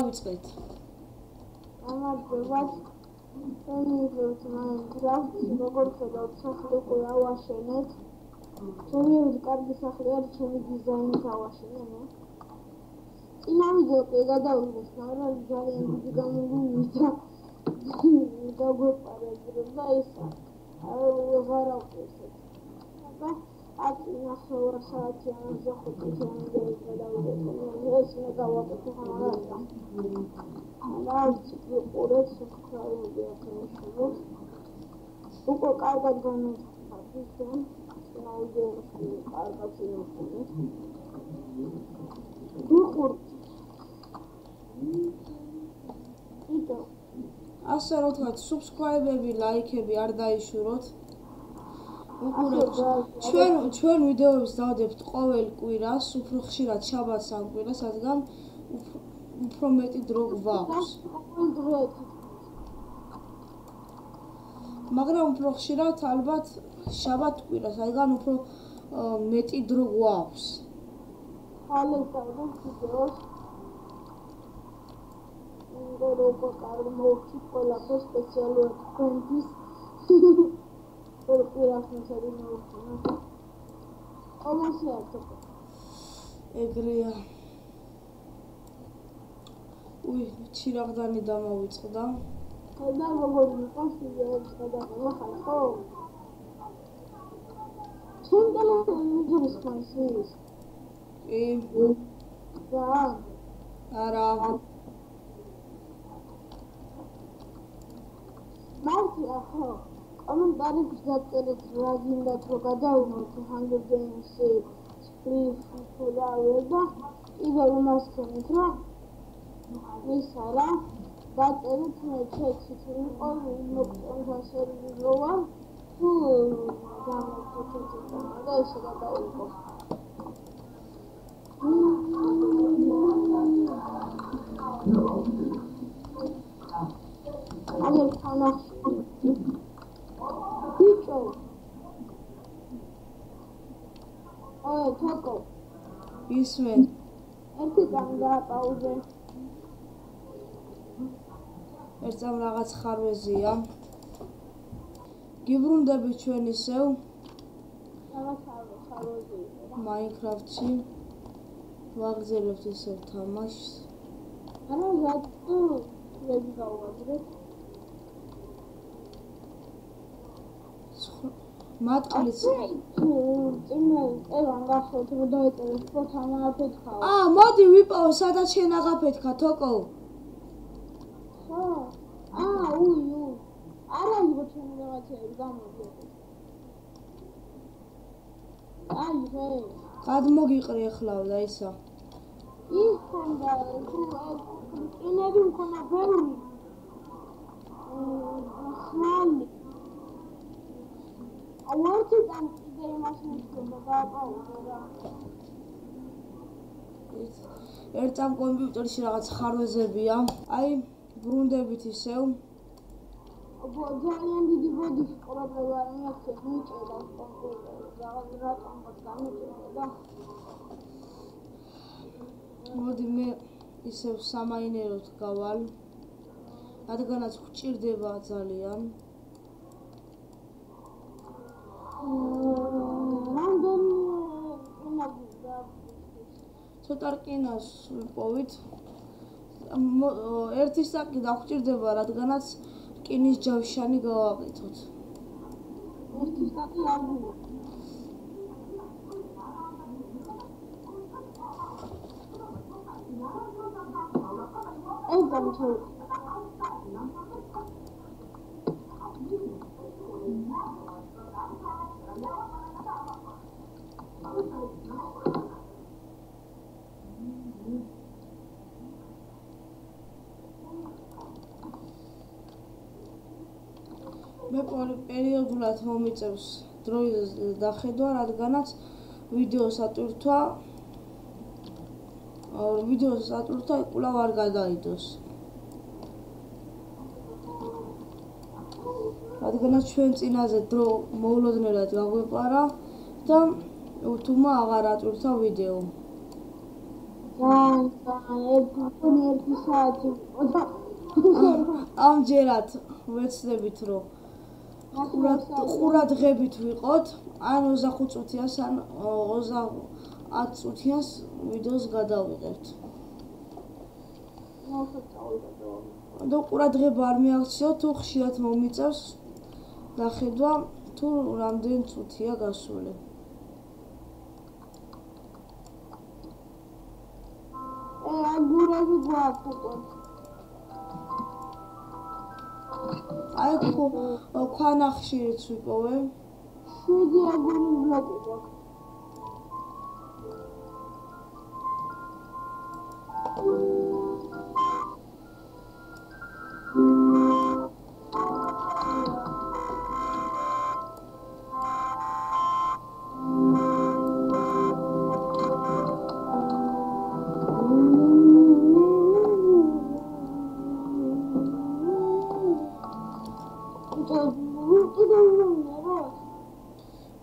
დავიწყეთ. გამარჯობა. მოგეთ მაინკრაფტ, როგორც ხედავთ, სახლი უკვე ავაშენეთ. ჩემი კარგი სახლი არის, ჩემი დიზაინით ავაშენე მე. წინა ვიდეო გადავიღეს, მაგრამ ძალიან დიდი გამოვიდა. გაგვეპარებდა ისა. ვეღარ ავწევთ. აბა, ნახევარ საათი ამაზე ხუთი ამბები გადავიღეს. ეს მე გავაკეთე ხმარად. Ურეთ სუბსკრაიბი აკეთებთ. უკვე კარგად განვიხილეთ. ნაუდიოში კარგად ინახულეთ. გუხურთ. იტო. ასე რომ თქვათ, სუბსკრაიბები, ლაიქები არ დაიშუროთ. უყურებთ. ჩვენ ვიდეოებს დავდებთ ყოველ კვირას, უფრო ხშირად შაბათს ან კვირას, რადგან უფრო მეტი დრო გვაქვს. მაგრამ უფრო ხშირად ალბათ შაბათ კვირას, რადგან უფრო მეტი დრო გვაქვს. ალექსანდრე ვიდეოს ინდოროკო კარგი მოვხდი ყველაფერს სპეციალურად თქვენთვის. კვირას მოსადი მოვხდი. ყოველში არ თქო. ეგრეა. ჩირაღდანი დამოვიწყდა. და როგორ მიყვარს ვიდეოებს გადაღება ხო? ჩემ ტელეფონზე ხმასის. კი. და არა. მართლა ხო? კომენტარებში დაწერეთ რა გინდათ რომ გადავიღოთ Hunger Games-ი, Split და კიდევ იმას თქვით რომ ისა რა დაწერეთ მე ჩექსით იყო მოგწონდა სერვეროა თუ გამოვხეთეთ და ესე გადავიღო. აგერ თანახში ბიჭო თოკო ისმენ ერთი წამ გააპაუზე ერთ წამ რაღაც ხარვეზია გიბრუნდები ჩვენ ისევ რაღაც ხარვეზია მაინკრაფტში ვაგზელებთ ისევ თამაშს არა რატო ვეძ გავუაზრეთ მატყლის წინა ევან გახსოვთ რომ დაეწერეთ ფოთან აფეთქა მოდი ვიპოვო სადაც შენ აღაფეთქა თოკო ხო უი არა იყო ჩემი რაღაცები გამოდიოდი რე გადმოგიყრი ახლა და ისა ის ხონდა წინები მქონა ბევრი ხმალი ავორთი там კიდე იმას მithქება გააპაუზო რა ერთ ამ კომპიუტერში რაღაც ხარვეზებია აი ბრუნდებით ისევ ძალიან დიდი ბოდიში პრობლემა არ მექცეთ მიჭერდა კომპიუტერი რაღაც რატომღაც გამიჭერდა მოდი მე ისევ სამაინეროთ გავალ რადგანაც გვჭირდება ძალიან ცოტა რკინას ვიპოვით ერთი საკი დაგვჭირდება რადგანაც რკინის ჯავშანი გავაკეთოთ ერთი საკი არ გვიქვს მე პერიოდულად მომიწევს დროის დახედვა, რადგანაც ვიდეოს ატვირთვა კვლავ არ გადაიდოს. რადგანაც ჩვენ წინაზე დრო მოულოდნელად გაგვეპარა და თუმა აღარ ატვირთვა ვიდეო. ერთი საათი ამჯერად ვეცდებით რომ ყურადღებით ვიყოთ, ან 25 წუთიანს, ან 30 წუთიანს ვიდეოს გადავიღებთ. და ყურადღება არ მიაქციოთ, თუ ხშირად მომიწევს დახედვა, თუ რამდენი წუთია გასული. აგურები გვაქვს უკვე. აი ქვანახშირიც ვიპოვე. 7 აგურის ბლოკი გვაქვს.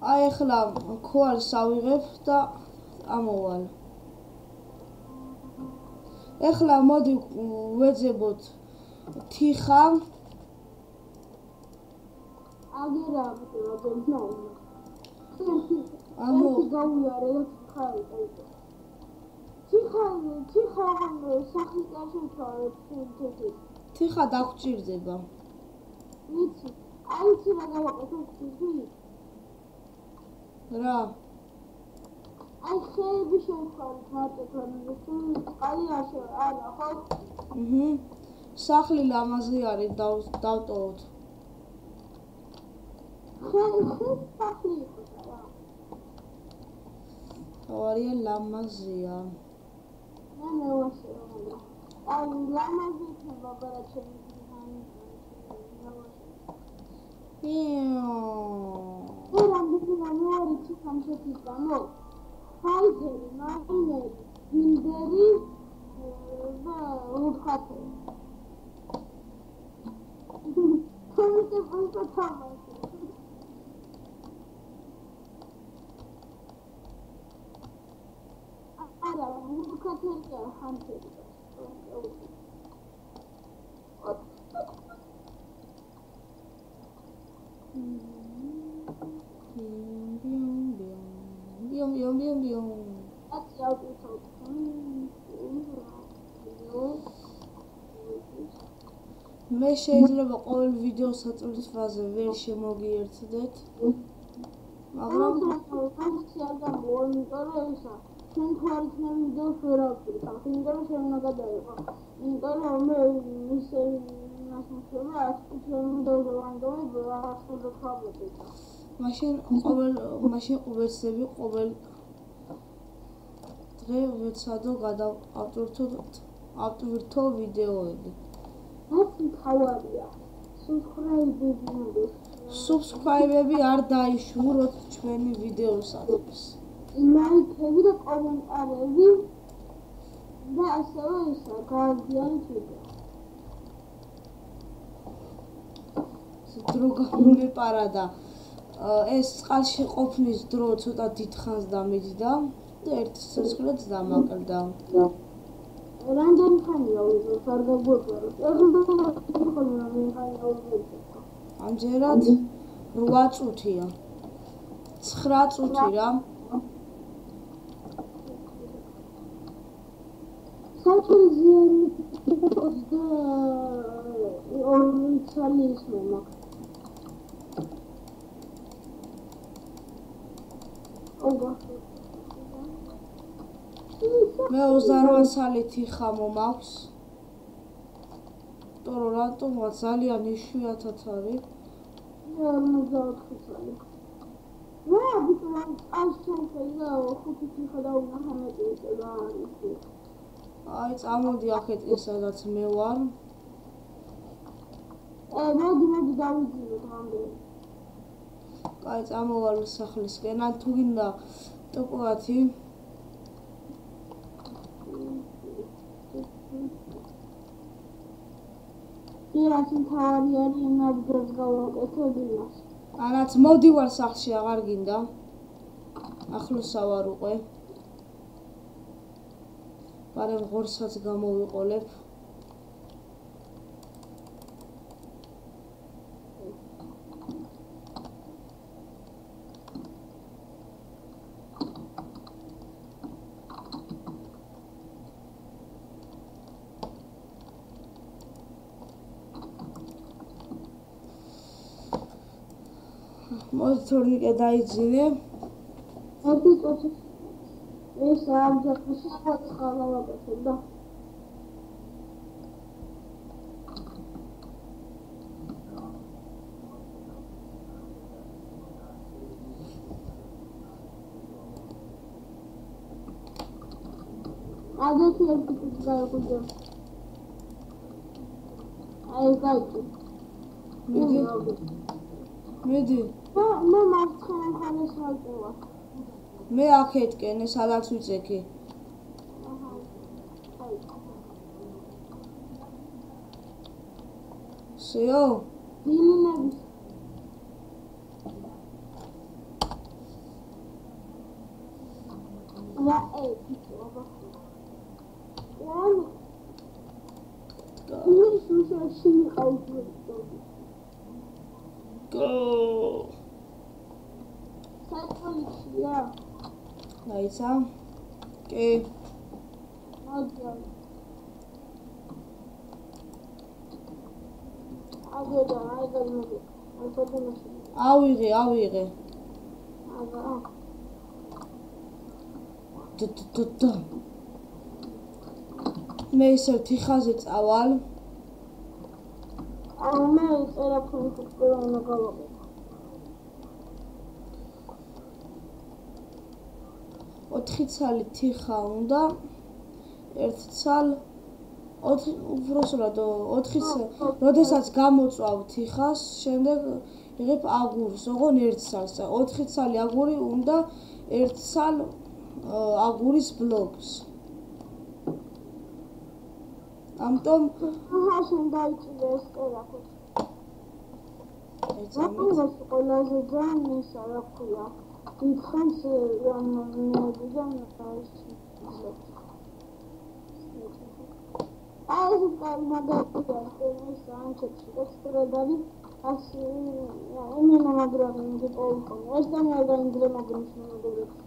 აი ახლა ქვალს ავიღებ და ამოვალ. ახლა მოდი ვეძებოთ თიხა. აგერა ბიჭო, ამო გავიარე და ხარი დაიწყო. თიხა სახის კარში ჩავეცი. თიხა დაგჭირდება. ვიცი, აი ცი რა გავაკეთე თიხი? რა? აი ხეები შევხარით მარტო თორემ წყალი არა ხო? სახლი ლამაზი არის, დავტოვოთ. ხე სახლი იყო რა. თავარია ლამაზია. მე ვაშერო. აი ლამაზი იქნება ბარაჩები. რამდენი სამშეთის გამო ფაითერი, მაინერი, ბინდერი და უხათი. თუმცა პრინცესა თამაში. არა, უხათი არა, ხანთერი. Bium. მე შეიძლება ყოველ ვიდეოს საწოლისვაზე ვერ შემოგიერთდეთ, მაგრამ ჩვენ თვალით მე ვიდეოს ვერ ავწევ, იმიტომ რომ შენ უნდა გადაიღო. იმიტომ რომ მე ისე მასმოხება, ასეთი ვიდეოს რანდომი ვახსოვდა თვალით. მაშინ ვეცდები ყოველ დღე ვეცადო ავტვირთო ვიდეოები. რაც მთავარია, subscribe-ები არ დაიშუროთ ჩვენი ვიდეოსათვის. ლაიქები და კომენტარები და ასევე ისა გააზიანოთ ვიდეო. დრო გამომეპარა ეს წყალში ყოფნის დრო ცოტა დიდხანს დამიდდა და ერთ სიცოცხლეც დამაკლდა. რამდენი ხანია ვიზოთ არ გაგვეყარა. ამჯერად 8 წუთია. 9 წუთი რა. საჭიროა 22 წელი ისმო მაქვს. მე 28 წელი თიხა მომაქვს. თორე რატომა ძალიან იშვიათად არის. მე 54 წელი. რა ბიჭო, აი შეიძლება 5 თიხა დაუნახა მეტი და არის. აი წამოდი ახეთ ეს სადაც მე ვარ. მოდი დავიძინოთ რამდენი. აი წამოვალ სახლისკენ, ან თუ გინდა ტოპოათი. რაც მთავარი არის იმ ადგილს გავაკეთებ იმას. ანაც მოდივარ სახლში, აღარ გინდა. ახლოსა ვარ უკვე. პარემ ღორსაც გამოვიყოლებ. მოდი თორნიკე დაიძინე. ერთი წუთი ეს ამ ჯაფის ხალხალა ვაკეთებ და აგეთი ერთი წუთი გაიღვიძე. აი გაიჭი. მიდი. მე მარცხენა მხარეს ვაჭროვა. მე აქეთკენ სადაც ვიწექი. აჰა. აი. სიო? დინინების. ვა ბიჭო. ვან. ის უშვეში მიყავდა. Go. საწყობია. დაიცა. კი. მაგა. აგედა, აგედა. ავიღე. აგა. მე ისევ თიხაზე წავალ. მე წერაფონი ხუჭკერა უნდა გავაკეთო. 4 ცალი თიხა უნდა. 1 ცალ უბრალოდ 4 ცალ. როდესაც გამოწვავ თიხას, შემდეგ იღებ აგურს, ოღონ 1 ცალს. 4 ცალი აგური უნდა 1 ცალ აგურის ბლოკს. ამიტომ შენ დაიჭირე ეს წერაფონი. ეცამით. ეს ყველაზე ძალიან ისა რა ქვია. დიდხანს ამოდიდან ეს მაგალითად ეს ანჩეთი ექსტრადარი ასე იმენა მაგრამ იგი პოლკო ეს და მაგალითად მაგრის მომდევრებს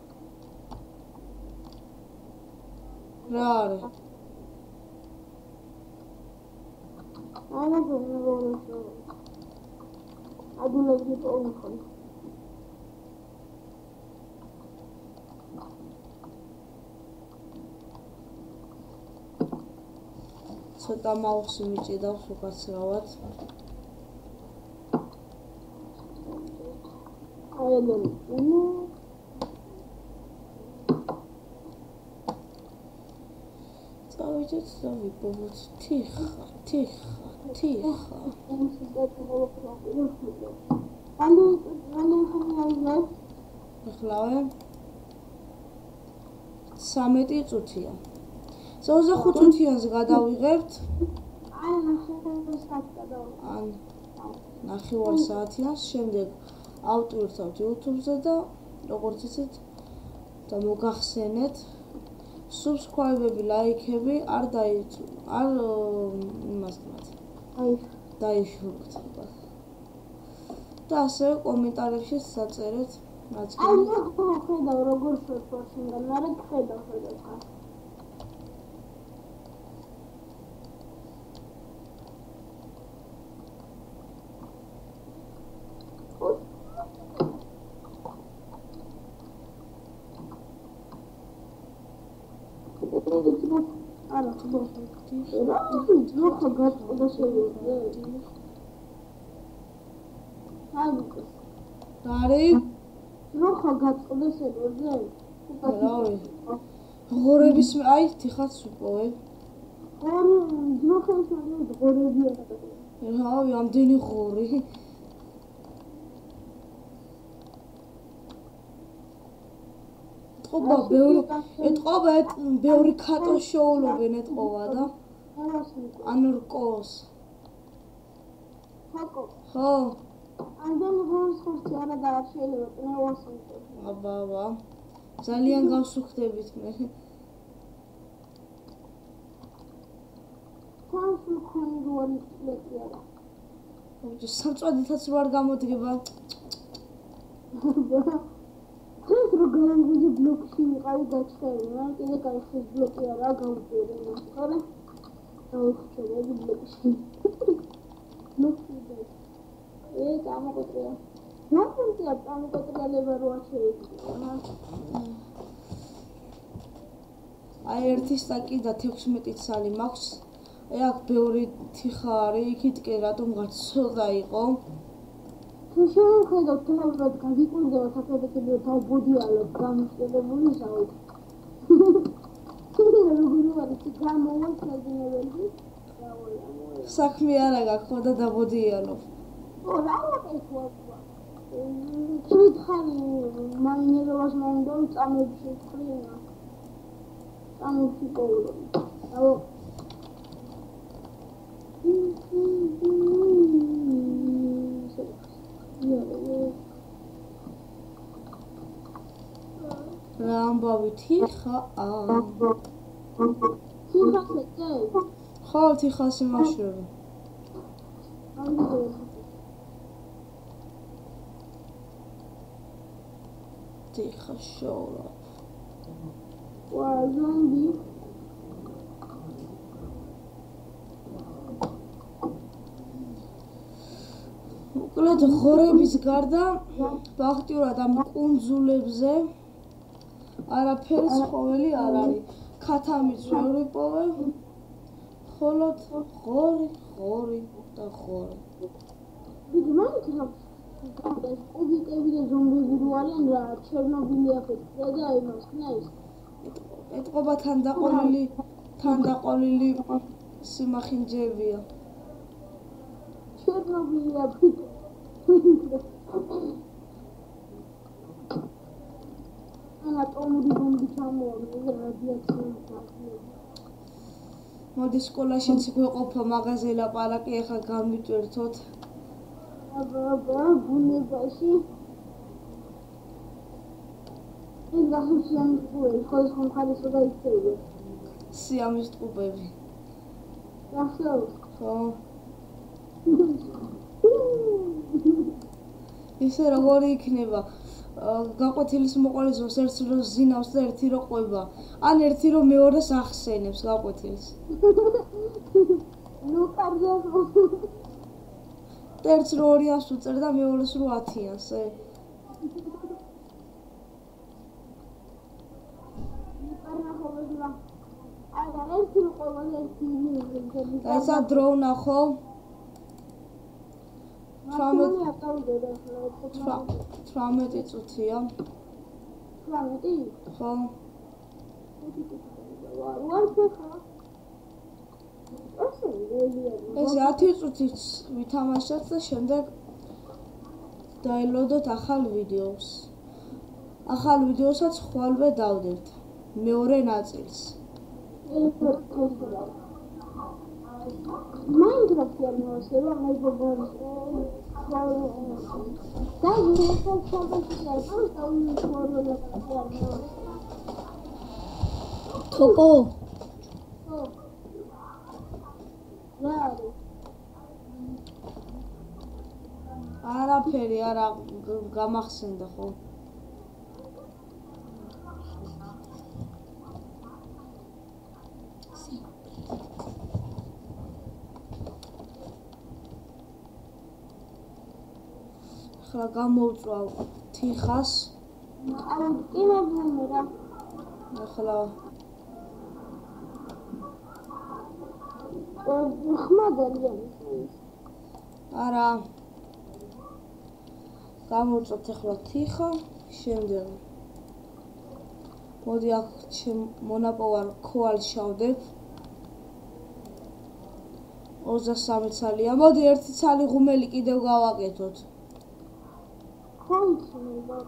რა არის? ამაზე მეგობრებს ადულები პოლკო ცოტა მაუსი მიჭიდავს უკაცრავად. აიგენ. წავიდეთ და ვიპოვოთ თიხა. ეხლავე 13 წუთია. 25 წუთიანს გადავიღებთ. ან ნახევარ საათიანს, შემდეგ ავტვირთავთ YouTube-ზე და როგორც იცით და მოგახსენეთ subscribe-ები, ლაიქები არ იმასთან. დაიშუროთ. და ასევე კომენტარებში საწერეთ რაც აი ხედავ როგორ შეფორშინდა, მერე ხედავ. არა, ხო გაწყდა შეიძლება. არი? ხო გაწყდა შეიძლება. რავი. ღორების აი თიხაც უპოვე. ღორებია. რავი, ამდენი ღორი. ეთყობა ბევრი ქატო შოულობენ ეთყობა და ანურკოს. ხო. ამდენ ღორს ხორცი არა და არ შეიძლება წნევასო. აბა. ძალიან გავსუხდებით მე. თქვენი როარი წლები არა. ბიჭო, სამწვადითაც რო არ გამოდგება. ეს რო გამიგე ბლოკში ვიყავი გაჩხერი, რა კიდე გაიხსეს ბლოკი არა გავუწევი ხოლმე. დავუხსენები ბლოკში. ბლოკში და წამოყოტრია. ნახუნტია წამოყოტრიალება რო შეიძლება. აი ერთი სტაკი და 16 ცალი მაქვს. აქ ბევრი თიხა არის, იქით კი რატომღაც ცოტა იყო. თუ შევხედავ თავად გაგიკვირდება საფეთქებიო დავბოდიალებ გამიშტელებული ზაუ. როგორი ვარ ის გამოვა საძინებელი. საქმე არა გაქვს, ხო და დაბოდიალო. ო რა ვაკეთო? ჩვითხარი მაინეროვას მომდო წამებში ხრინა. წამებში ყოველდღე. აუ რა ამბავი თიხაა? თიხას ეკე? ხო, თიხას იმაშრები. თიხა შოლა. ვა ზომბი. უკლედ ღორების გარდა ფაქტიურად ამ კუნძულებზე არაფერი ცხოველი არ არის. ქათამიც ვერ ვიპოვე. მხოლოდ ღორი და ღორი. ბიჭო, უბიკები და ზომბები რო არიან რა, ჩერნობილი აფეთქდა და იმას ხნაის. ეტყობა თან დაყოლილი სიმახინჯებია. ჩერნობილი აფეთქდა. ანატომიური ბომბი ჩამოაყენე რადიაციული გაზები. მოდი სკოლაშიც გვეყოფა მაღაზია ლაპარაკი, ახლა გამიტვირთოთ. აბა, ბუნებაში. ეს გახსოვს პუე, ხოს ხომხარის და იქცევი. სიამის ტყუპები. გახსოვს? ხო. ისე როგორი იქნება? გაყვეთილის მოყოლისოს ერთს რო ზინავს და ერთი რო ყვება. ან ერთი რო მეორეს ახსენებს გაყვეთილს. ნუ კარგია. ერთს რო 200 უწერ და მეორეს რო 1000-ს. არა, ერთი რო ყვება და ერთი მივიღე. ესა დრო ვნახო. 18 წუთია. 18? ხო. ეს 10 წუთიც ვითამაშოთ და შემდეგ დაელოდოთ ახალ ვიდეოს. ახალ ვიდეოსაც ხვალვე დავდებთ. მეორე ნაწილს. Minecraft არ მოსება, მეგობრებო. და ვიღაც ჩავდაჭერა, დავუშვეროლა. თოკო. ხო. რა არის? არაფერი არა გამახსენდა ხო? ახლა გამოვწვავ თიხას. აუ, იმაგინე რა. ახლა ხმადალია. არა. გამოვწვავთ ახლა თიხა, შემდეგ მოდი აქ მონაპოვარ ქოალს შავდებ. 23 ცალია. მოდი ერთი ცალი ღუმელი კიდევ გავაკეთოთ. ხომცნება.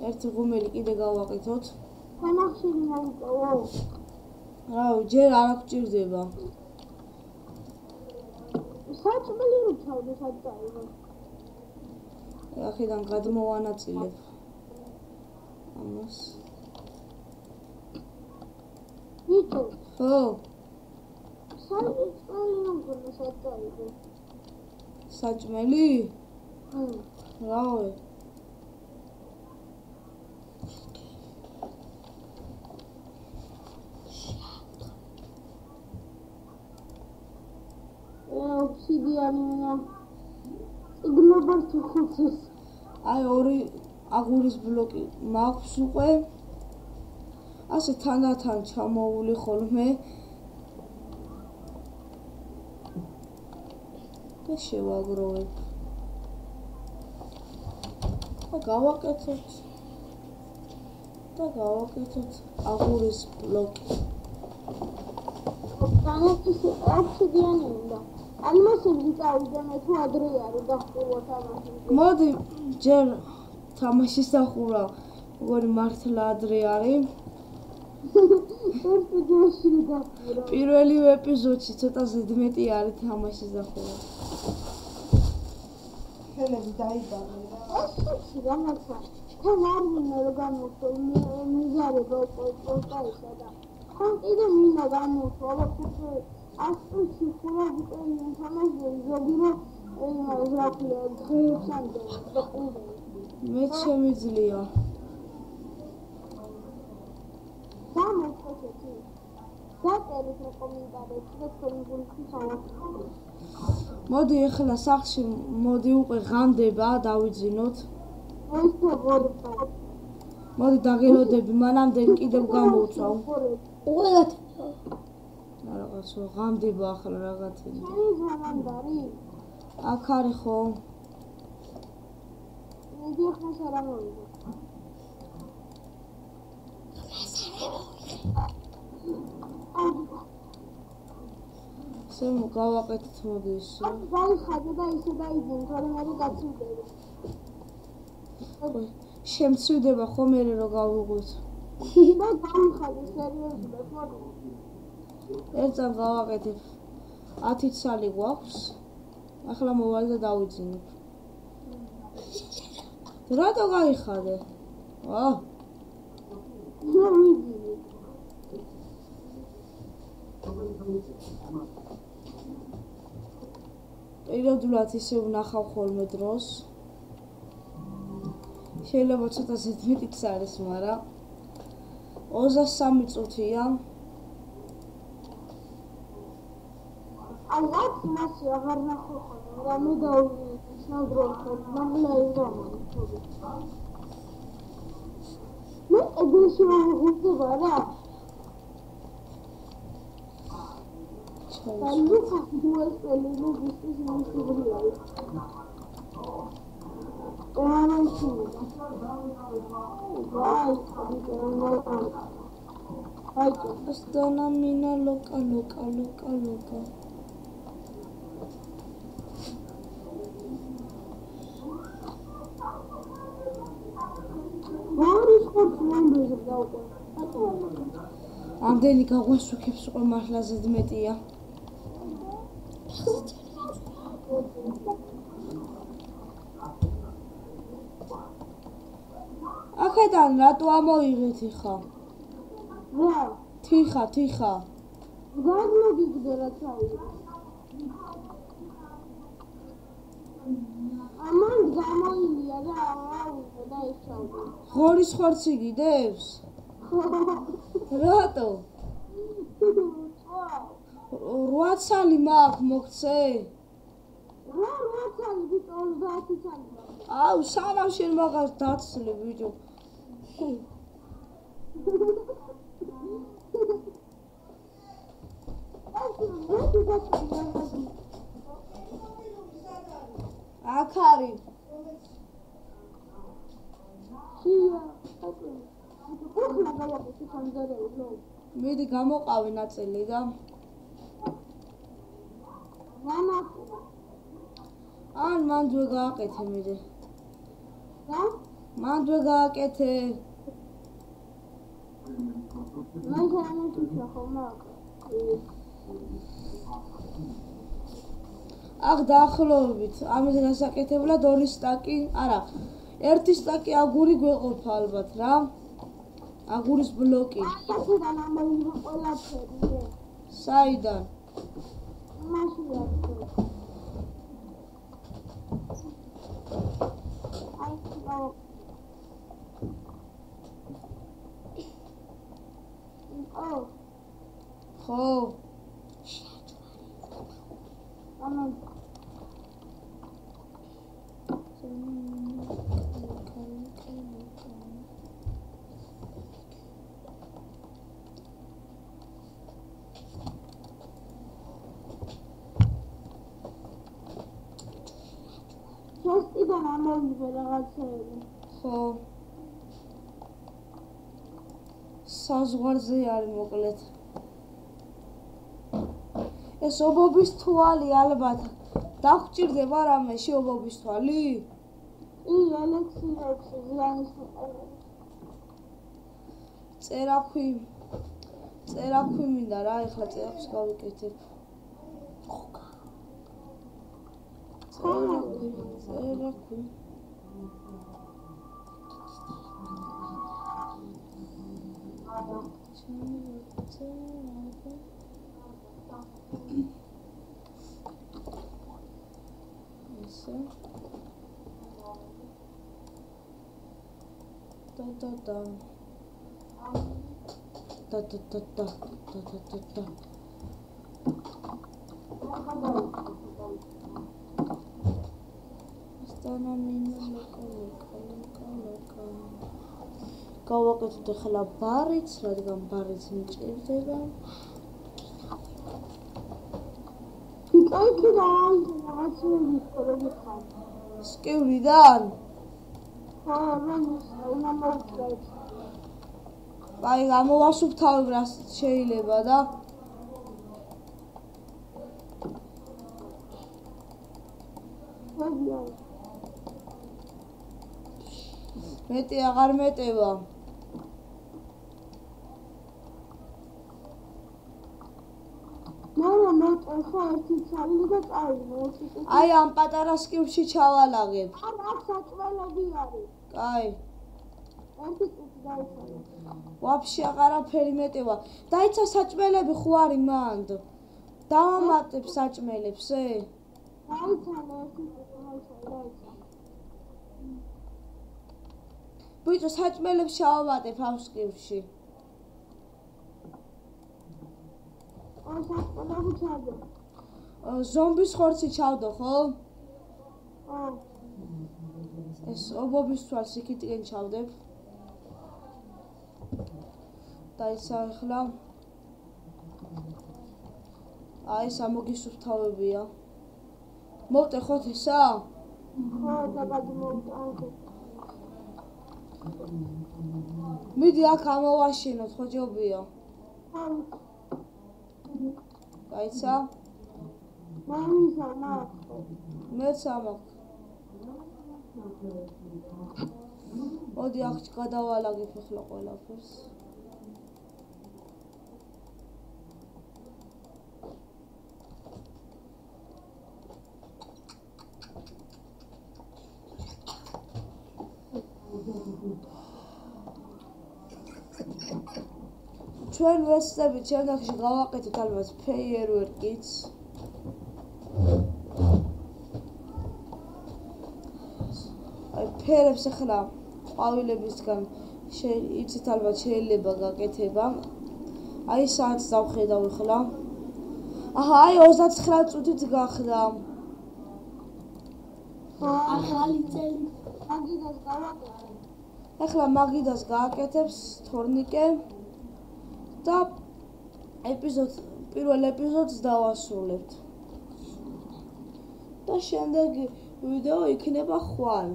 ერთი ღუმელი კიდე გავაკეთოთ. თანახშირი მოვიპოვო. რაო, ჯერ არ გჭირდება. საჭმელი რო ჩავდე სადაა. აქედან გადმოვანაწილებ. ამას. ვიტო. ხო. საჭმელი? რავი. ოფსიდიანი მენა იგნორ თუ ხუცის. აი ორი აგურის ბლოკი მაქვს უკვე. ასე თანდათან ჩამოული ხოლმე. და შევაგროვებ. და გავაკეთოთ აგურის ბლოკი. ოფსიდიანი უნდა. ანიმაციები წავიდა მე თუ ადრე არის დახურვა თამაში. მოდი ჯერ თამაშის დახურვა როგორი მართლა ადრე არის. ერთი ჯერში დახურვა. პირველი ეპიზოდში ცოტა ზედმეტი არის თამაშის დახურვა. ხელები დაიბანე რა. ეს რამაცა თან არ მინდა რომ გამოვთო მიზარება პოსტაისა და თან კიდე მინდა გამოვთო αλλά ხუთი ასწულში ხურები ყოლიან თამაშები ზოგი რომ ზრაფია დღეებს ამდენ და ყურები მე შემიძლია გამოვთო დაწერეთ კომენტარებში და თქვენი გულში ჩავახსოვთ. მოდი ახლა სახში მოდი უკვე ღამდება დავიძინოთ. მოდი დაგელოდები მანამდე კიდევ გამოვწვავ. უღელათ რაღაც ღამდება ახლა რაღაცა. შენი ზამანდარი? აქ არის ხო? მიდი ახლა არა მოვიდა. სულ გავაკეთეთ მოდი ისე. გაიხადე და ისე დაიძინე, თორემ მე გაცივდება. შემცვიდება ხო მე რო გავუღვით. და გაიხადე სერიოზულად მოდი. ერთად გავაკეთებ. 10 ცალი გვაქვს. ახლა მოვალ და დავიძინებ. რატო გაიხადე? პირადულად ისე ვნახავ ხოლმე დროს. შეიძლება ცოტა ზედმეტიც არის, მაგრამ 23 წუთია. აი რაც მასე აღარ ნახო ხოლმე, რა მე დავშავდროთ, მაგლა იზამო. მე ეგრეში ვაღურძება რა. Luca duas pelinas vistas no frigorífico. Astana mina loca. ამდენი გაგვასუქებს უკვე მართლა ზედმეტია. აქედან რატო ამოიღეთ ხა? რა? თიხა. გამოგიგდე რა თავი. ამან გამოილია და ავიღე და ისწავლე. ღორის ხორცი გიდევს? რატო? 8 ცალი მაქვს მოგცე? რა 8 ცალი ვიტო 30 ცალი. აუ სანამ შენ მაგას დაცლე ბიჭო. აქ არის. მიდი გამოყავე ნაწილი და ან მანდვე გააკეთე მიდი. რა? მანდვე გააკეთე. მაგა ამოჩა ხომ აქ დაახლოებით ამის გასაკეთებლად 2 სტაკი, არა, 1 სტაკი აგური გვეყოფა ალბათ რა. აგურის ბლოკი. აქედან ამოიღო ყველაფერი. საიდან? მაშინ არ ხდება. აი, ხო. ამა ჩესტიდან ამოვიდა რაღაცეები. ხო. საზღვარზე არის მოკლედ. ეს ობობის თვალი ალბათ დაგჭირდება რამე ობობის თვალი? ალექსი ზიანის მოყოლები. წერაქვი მინდა რა, ეხლა წერაქვს გავიკეთებ. წერაქვი. ესე. და. გავაკეთოთ ახლა ბარიც, რადგან ბარიც მჭირდება. იქიდან რაღაცები ხდება. სკივრიდან? ხო, უნდა მოვწერ. აი, გამოვასუფთავებ რა შეიძლება და მეტი აღარ მეტევა. ხო, ერთი ცალი და წავიდე. აი, ამ პატარა სკივრში ჩავალაგებ. ამ საჭმელები არის. კაი. ერთი წუთი დაიცვალე. ვაფშე აღარაფერი მეტევა. დაიცა საჭმელები ხო არის მანდ. დავამატებ საჭმელებს, დაიცვალე ერთი წუთი დაიცვალე. ბიჭო, საჭმელებს ჩავამატებ ამ სკივრში. საჭმელები ჩავდო. ზომბის ხორცი ჩავდო, ხო? ხო. ეს ობობის თვალს იქითკენ ჩავდებ. დაიცა ახლა. აი, ეს ამოგისუფთავებია. მოვტეხოთ ესა? ხო, დაბადი მოვტეხოთ. მიდი აქ ამოვაშენოთ, ხო ჯობია? ხო. დაიცა? მამისა მაქვს. მეც ამაქვს. მოდი აქ გადავალაგებ ახლა ყველაფერს. ჩვენ ვეცდებით შემდეგში გავაკეთოთ ალბათ ფეიერვერკიც. აი, ფერებს ახლა ყვავილებისგან იცით ალბათ შეიძლება გაკეთება. აი, საათს დავხედავ ახლა. აჰა, აი 29 წუთით გახდა. ახალი წელი. მაგიდას გავაკეთე. ახლა მაგიდას გააკეთებს თორნიკე და პირველ ეპიზოდს დავასრულებთ. და შემდეგი ვიდეო იქნება ხვალ.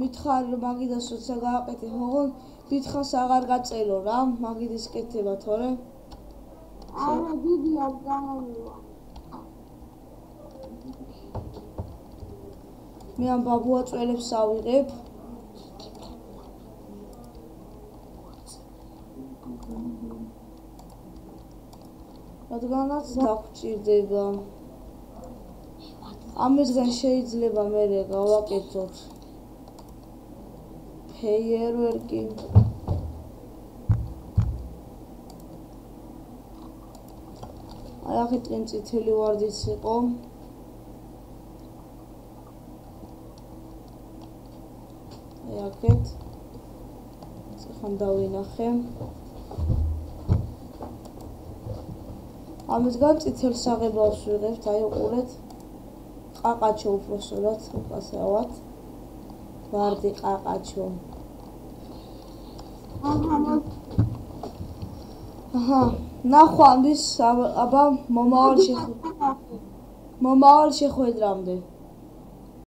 მითხარ რომ მაგიდას როცა გააკეთე, მაგრამ დიდხანს აღარ გაწელო რა, მაგიდის კეთება თორე. არა, დიდი არ გამომივა. მე ამ ბაბუაწველებს ავიღებ. რადგანაც დაგჭირდება. ამისგან შეიძლება მე გავაკეთოთ ფეიერვერკი. აი ახეთ წინ წითელი ვარდიც იყო. აი აქეთ. ხან დავინახე. ამისგან წითელ საღებავს ვიღებთ, აი უყურეთ. ყაყაჩო უბრალოდ უკასავად. ვარდი ყაყაჩო. აჰა, ნახვამდის აბა მომავალ შეხვედრამდე.